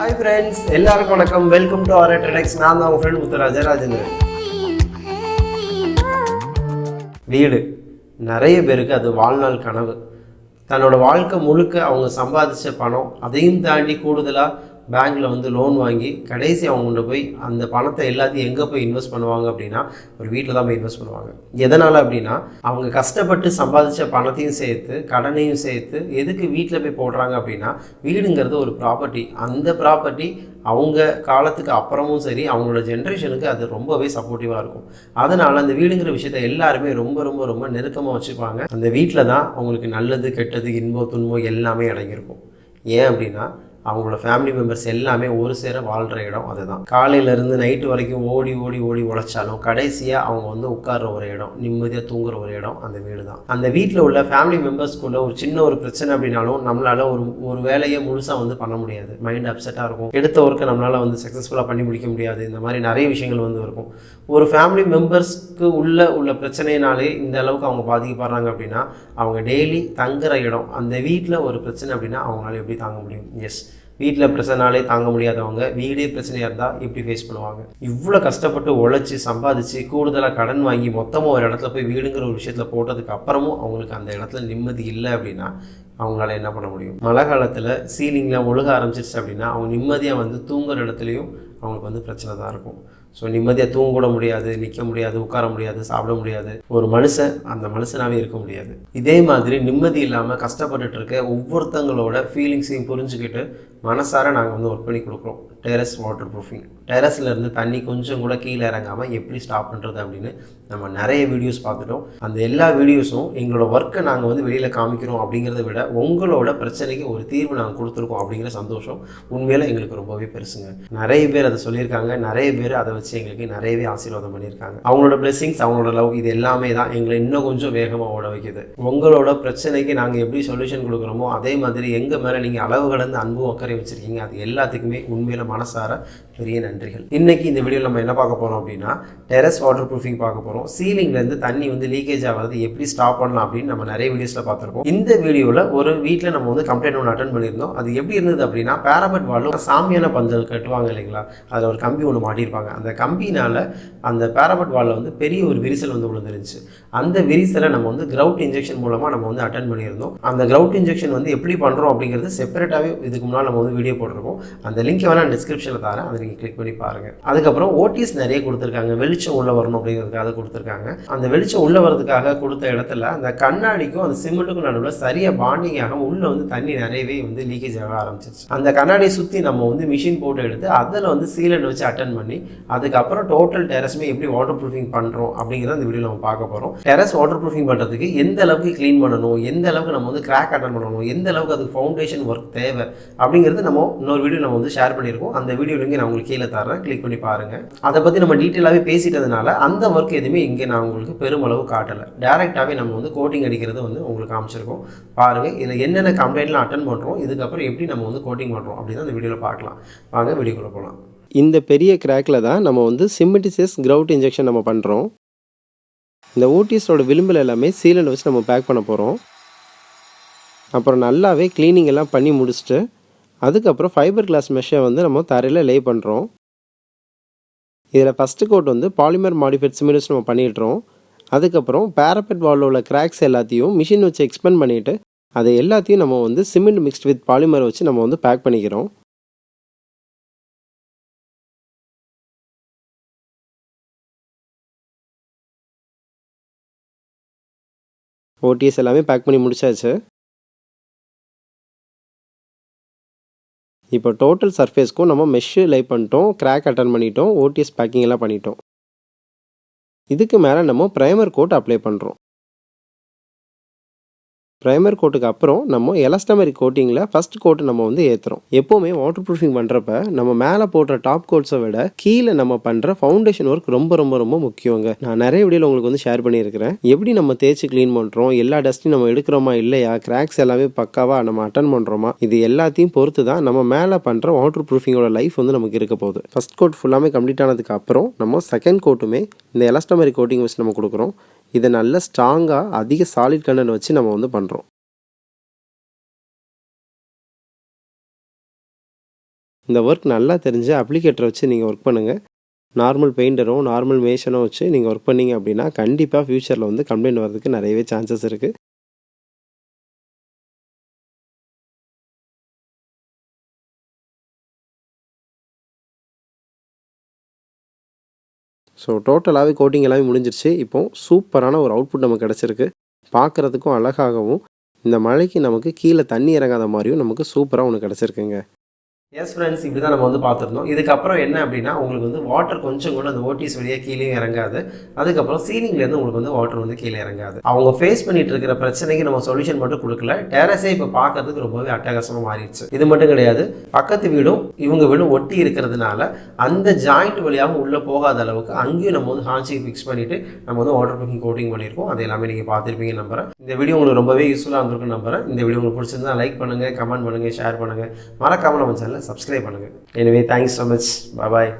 Hi friends, எல்லாருக்கும் வணக்கம். Welcome to Aara Terrace. நான் தான் உங்க ஃப்ரெண்ட் முத்துராஜா ராஜேந்திரன். வீடு நிறைய பேருக்கு அது வாழ்நாள் கனவு. தன்னோட வாழ்க்கை முழுக்க அவங்க சம்பாதிச்ச பணம் அதையும் தாண்டி கூடுதலாக பேங்க்கில் லோன் வாங்கி கடைசி அவங்க கொண்டு போய் அந்த பணத்தை எல்லாத்தையும் எங்கே போய் இன்வெஸ்ட் பண்ணுவாங்க அப்படின்னா ஒரு வீட்டில் தான் போய் இன்வெஸ்ட் பண்ணுவாங்க. எதனால் அப்படின்னா அவங்க கஷ்டப்பட்டு சம்பாதிச்ச பணத்தையும் சேர்த்து கடனையும் சேர்த்து எதுக்கு வீட்டில் போய் போடுறாங்க அப்படின்னா வீடுங்கிறது ஒரு ப்ராப்பர்ட்டி. அந்த ப்ராப்பர்ட்டி அவங்க காலத்துக்கு அப்புறமும் சரி அவங்களோட ஜென்ரேஷனுக்கு அது ரொம்பவே சப்போர்ட்டிவாக இருக்கும். அதனால் அந்த வீடுங்கிற விஷயத்த எல்லாருமே ரொம்ப ரொம்ப ரொம்ப நெருக்கமாக வச்சுப்பாங்க. அந்த வீட்டில் தான் அவங்களுக்கு நல்லது கெட்டது இன்பம் துன்பம் எல்லாமே அடங்கியிருக்கும். ஏன் அப்படின்னா அவங்களோட ஃபேமிலி மெம்பர்ஸ் எல்லாமே ஒரு சேர வாழ்கிற இடம் அதுதான். காலையிலேருந்து நைட்டு வரைக்கும் ஓடி ஓடி ஓடி உழைச்சாலும் கடைசியாக அவங்க உட்கார்ற ஒரு இடம், நிம்மதியாக தூங்குற ஒரு இடம் அந்த வீடு தான். அந்த வீட்டில் உள்ள ஃபேமிலி மெம்பர்ஸ்குள்ளே ஒரு சின்ன ஒரு பிரச்சனை அப்படின்னாலும் நம்மளால் ஒரு வேலையை முழுசாக பண்ண முடியாது. மைண்ட் அப்செட்டாக இருக்கும். எடுத்த ஒர்க்கை நம்மளால் சக்ஸஸ்ஃபுல்லாக பண்ணி முடிக்க முடியாது. இந்த மாதிரி நிறைய விஷயங்கள் இருக்கும். ஒரு ஃபேமிலி மெம்பர்ஸ்க்கு உள்ள பிரச்சனையினாலே இந்த அளவுக்கு அவங்க பாதிக்கப்படுறாங்க அப்படின்னா அவங்க டெய்லி தங்குற இடம் அந்த வீட்டில் ஒரு பிரச்சனை அப்படின்னா அவங்களால எப்படி தாங்க முடியும்? எஸ், வீட்டில் பிரச்சனைனாலே தாங்க முடியாதவங்க வீடே பிரச்சனையாக இருந்தால் எப்படி ஃபேஸ் பண்ணுவாங்க? இவ்வளோ கஷ்டப்பட்டு உழைச்சி சம்பாதிச்சு கூடுதலாக கடன் வாங்கி மொத்தமாக ஒரு இடத்துல போய் வீடுங்கிற ஒரு விஷயத்தில் போட்டதுக்கு அப்புறமும் அவங்களுக்கு அந்த இடத்துல நிம்மதி இல்லை அப்படின்னா அவங்களால என்ன பண்ண முடியும்? மழை காலத்தில் சீலிங்லாம் ஒழுக ஆரம்பிச்சிருச்சு அப்படின்னா அவங்க நிம்மதியாக தூங்குற இடத்துலையும் அவங்களுக்கு பிரச்சனை தான் இருக்கும். ஸோ நிம்மதியாக தூங்க கூட முடியாது, நிற்க முடியாது, உட்கார முடியாது, சாப்பிட முடியாது. ஒரு மனுஷன் அந்த மனுஷனாகவே இருக்க முடியாது. இதே மாதிரி நிம்மதி இல்லாமல் கஷ்டப்பட்டுட்டு இருக்க ஒவ்வொருத்தங்களோட ஃபீலிங்ஸையும் புரிஞ்சுக்கிட்டு மனசார நாங்கள் ஒர்க் பண்ணி கொடுக்குறோம். Terrace water proofing. டெரஸ்லேருந்து தண்ணி கொஞ்சம் கூட கீழே இறங்காமல் எப்படி ஸ்டாப் பண்ணுறது அப்படின்னு நம்ம நிறைய வீடியோஸ் பார்த்துட்டோம். அந்த எல்லா வீடியோஸும் எங்களோட ஒர்க்கை நாங்கள் வெளியில் காமிக்கிறோம் அப்படிங்கிறத விட உங்களோட பிரச்சனைக்கு ஒரு தீர்வு நாங்கள் கொடுத்துருக்கோம் அப்படிங்கிற சந்தோஷம் உண்மையில எங்களுக்கு ரொம்பவே பெருசுங்க. நிறைய பேர் அதை சொல்லியிருக்காங்க. நிறைய பேர் அதை வச்சு எங்களுக்கு நிறையவே ஆசீர்வாதம் பண்ணியிருக்காங்க. அவங்களோட பிளெஸிங்ஸ், அவங்களோட லவ், இது எல்லாமே தான் எங்களை இன்னும் கொஞ்சம் வேகமாக ஓட வைக்குது. உங்களோட பிரச்சனைக்கு நாங்கள் எப்படி சொல்யூஷன் கொடுக்குறோமோ அதே மாதிரி எங்கள் மேலே நீங்கள் அளவு கடந்து அன்பும் அக்கறை வச்சுருக்கீங்க. அது எல்லாத்துக்குமே உண்மையில மனசார பெரிய நன்றிகள். இன்னைக்கு இந்த வீடியோவில் நம்ம என்ன பார்க்க போகிறோம் அப்படின்னா டெரஸ் வாட்டர் ப்ரூஃபிங் பார்க்க போகிறோம். சீலிங்லேருந்து தண்ணி லீக்கேஜ் ஆகிறது எப்படி ஸ்டாப் பண்ணலாம் அப்படின்னு நம்ம நிறைய வீடியோஸில் பார்த்துருக்கோம். இந்த வீடியோவில் ஒரு வீட்டில் நம்ம கம்ப்ளைண்ட் ஒன்று அட்டன் பண்ணியிருந்தோம். அது எப்படி இருந்தது அப்படின்னா பேராபெட் வாலும் சாமியான பந்தல் கட்டுவாங்க இல்லைங்களா, அதில் ஒரு கம்பி ஒன்று மாட்டியிருப்பாங்க. அந்த கம்பினால் அந்த பேராபெட் வாலில் பெரிய ஒரு விரிசல் விழுந்துருந்துச்சு. அந்த விரிசலை நம்ம கிரவுட் இன்ஜெக்ஷன் மூலமாக நம்ம அட்டன் பண்ணியிருந்தோம். அந்த கிரவுட் இன்ஜெக்ஷன் எப்படி பண்ணுறோம் அப்படிங்கிறது செப்பரேட்டாகவே இதுக்கு முன்னால் நம்ம வீடியோ போட்டிருக்கோம். அந்த லிங்க் வேணால் டிஸ்கிரிப்ஷனில் தரேன், அதை நீங்கள் கிளிக் பண்ணி பாருங்கள். அதுக்கப்புறம் ஓடிஎஸ் நிறைய கொடுத்துருக்காங்க. வெளிச்சம் உள்ளே வரணும் அப்படிங்கிறதுக்காக கொடுத்துருக்காங்க. அந்த வெளிச்சம் உள்ளே வரதுக்காக கொடுத்த இடத்துல அந்த கண்ணாடிக்கும் அந்த சிமெண்ட்டுக்கும் நடுவில் சரியாக பாண்டிங் ஆகாமல் உள்ளே தண்ணி நிறையவே லீக்கேஜ் ஆக ஆரம்பிச்சிருச்சு. அந்த கண்ணாடியை சுற்றி நம்ம மிஷின் போட்டு எடுத்து அதில் சீலண்ட் வச்சு அட்டன் பண்ணி அதுக்கப்புறம் டோட்டல் டெரஸுமே எப்படி வாட்டர் ப்ரூஃபிங் பண்ணுறோம் அப்படிங்கிறத அந்த வீடியோ நம்ம பார்க்க போகிறோம். டெரஸ் வாட்டர் ப்ரூஃபிங் பண்ணுறதுக்கு எந்த அளவுக்கு க்ளீன் பண்ணணும், எந்த அளவுக்கு நம்ம கிராக் அட்டன் பண்ணணும், எந்த அளவுக்கு அதுக்கு ஃபவுண்டேஷன் ஒர்க் தேவை அப்படிங்கிறது நம்ம இன்னொரு வீடியோ நம்ம ஷேர் பண்ணியிருக்கோம். அந்த வீடியோ லிங்க் நான் உங்களுக்கு கீழே தரேன், கிளிக் பண்ணி பாருங்கள். அதை பற்றி நம்ம டீட்டெயிலாகவே பேசிட்டதுனால அந்த ஒர்க் எதுவுமே இங்கே நான் உங்களுக்கு பெருமளவு காட்டலை. டேரெக்டாகவே நம்ம கோட்டிங் அடிக்கிறது உங்களுக்கு காமிச்சிருக்கோம். பாருங்கள் இதில் என்னென்ன கம்ப்ளைண்ட்லாம் அட்டன் பண்ணுறோம், இதுக்கப்புறம் எப்படி நம்ம கோட்டிங் பண்ணுறோம் அப்படின்னு அந்த வீடியோவில் பார்க்கலாம். வாங்க வீடியோக்குள்ளே போகலாம். இந்த பெரிய கிராக்கில் தான் நம்ம சிமெண்டிசியஸ் கிரவுட் இன்ஜெக்ஷன் நம்ம பண்ணுறோம். இந்த ஓடிஎஸோட விளிம்பில் எல்லாமே சீலண்ட் வச்சு நம்ம பேக் பண்ண போகிறோம். அப்புறம் நல்லாவே க்ளீனிங் எல்லாம் பண்ணி முடிச்சுட்டு அதுக்கப்புறம் ஃபைபர் கிளாஸ் மெஷ்ஷை நம்ம தரையில் லே பண்ணுறோம். இதில் first coat polymer modified cement வச்சு நம்ம பண்ணிடுறோம். அதுக்கப்புறம் பேராபெட் வாலில் உள்ள கிராக்ஸ் எல்லாத்தையும் மிஷின் வச்சு எக்ஸ்பெண்ட் பண்ணிவிட்டு அதை எல்லாத்தையும் நம்ம சிமெண்ட் மிக்ஸ்ட் வித் பாலிமர் வச்சு நம்ம பேக் பண்ணிக்கிறோம். ஓடிஎஸ் எல்லாமே பேக் பண்ணி முடிச்சாச்சு. இப்போ டோட்டல் சர்ஃபேஸ்க்கும் நம்ம மெஷ்ஷு லை பண்ணிட்டோம், கிராக் அட்டன் பண்ணிட்டோம், ஓடிஎஸ் பேக்கிங் எல்லாம் பண்ணிட்டோம். இதுக்கு மேலே நம்ம ப்ரைமர் கோட் அப்ளை பண்ணுறோம். ப்ரைமர் கோட்டுக்கு அப்புறம் நம்ம எலாஸ்டமரிக் கோட்டிங்கில் ஃபஸ்ட் கோட்டு நம்ம ஏற்றுறோம். எப்போவுமே வாட்டர் ப்ரூஃபிங் பண்ணுறப்ப நம்ம மேலே போடுற டாப் கோட்ஸை விட கீழே நம்ம பண்ணுற ஃபவுண்டேஷன் ஒர்க் ரொம்ப ரொம்ப ரொம்ப முக்கியங்க. நான் நிறைய வீடியோவில் உங்களுக்கு ஷேர் பண்ணியிருக்கிறேன். எப்படி நம்ம தேய்ச்சி க்ளீன் பண்ணுறோம், எல்லா டஸ்ட்டையும் நம்ம எடுக்கிறோமா இல்லையா, கிராக்ஸ் எல்லாமே பக்காவாக நம்ம அட்டன் பண்ணுறோமா, இது எல்லாத்தையும் பொறுத்து தான் நம்ம மேலே பண்ணுற வாட்டர் ப்ரூஃபிங்கோட லைஃப் நமக்கு இருக்க போகுது. ஃபஸ்ட் கோட் ஃபுல்லாமே கம்ப்ளீட் ஆனதுக்கு அப்புறம் நம்ம செகண்ட் கோட்டுமே இந்த எலாஸ்டமரிக் கோட்டிங் வச்சு நம்ம கொடுக்குறோம். இதை நல்ல ஸ்ட்ராங்காக அதிக சாலிட் கண்டென்ட் வச்சு நம்ம பண்ணுறோம். இந்த ஒர்க் நல்லா தெரிஞ்சு அப்ளிகேட்டரை வச்சு நீங்கள் ஒர்க் பண்ணுங்கள். நார்மல் பெயிண்டரோ நார்மல் மேஷனோ வச்சு நீங்கள் ஒர்க் பண்ணீங்க அப்படின்னா கண்டிப்பாக ஃப்யூச்சரில் வந்து கம்ப்ளைண்ட் வரதுக்கு நிறையவே சான்சஸ் இருக்குது. ஸோ டோட்டலாகவே கோட்டிங் எல்லாமே முடிஞ்சிருச்சு. இப்போது சூப்பரான ஒரு அவுட்புட் நமக்கு கிடச்சிருக்கு. பார்க்குறதுக்கும் அழகாகவும் இந்த மழைக்கு நமக்கு கீழே தண்ணி இறங்காத மாதிரியும் நமக்கு சூப்பராக ஒன்று கிடச்சிருக்குங்க. எஸ் ஃப்ரெண்ட்ஸ், இப்படி தான் நம்ம வந்து பார்த்துருந்தோம். இதுக்கப்புறம் என்ன அப்படின்னா உங்களுக்கு வந்து வாட்டர் கொஞ்சம் கூட அந்த ஓடிஎஸ் வழியாக கீழே இறங்காது. அதுக்கப்புறம் சீலிங்லேருந்து உங்களுக்கு வந்து வாட்டர் வந்து கீழே இறங்காது. அவங்க ஃபேஸ் பண்ணிட்டு இருக்கிற பிரச்சனைக்கு நம்ம சொல்யூஷன் மட்டும் கொடுக்கல, டெரஸே இப்போ பார்க்கறதுக்கு ரொம்பவே அட்டகாசமாக மாறிடுச்சு. இது மட்டும் கிடையாது, பக்கத்து வீடும் இவங்க வீடும் ஒட்டி இருக்கிறதுனால அந்த ஜாயிண்ட் வழியாக உள்ளே போகாத அளவுக்கு அங்கேயும் நம்ம வந்து ஹான்சிங் ஃபிக்ஸ் பண்ணிவிட்டு நம்ம வந்து வாட்டர் ப்ரூஃபிங் கோட்டிங் பண்ணியிருக்கோம். அது எல்லாமே நீங்கள் பார்த்துருப்பீங்க நம்புறேன். இந்த வீடியோ உங்களுக்கு ரொம்பவே யூஸ்ஃபுல்லாக இருந்திருக்குன்னு நம்புறேன். இந்த வீடியோ உங்களுக்கு பிடிச்சிருந்தா லைக் பண்ணுங்கள், கமெண்ட் பண்ணுங்கள், ஷேர் பண்ணுங்கள், மறக்காமல் நம்ம சேனலை சப்ஸ்கிரைப் பண்ணுங்கள். Anyway, thanks so much. Bye bye.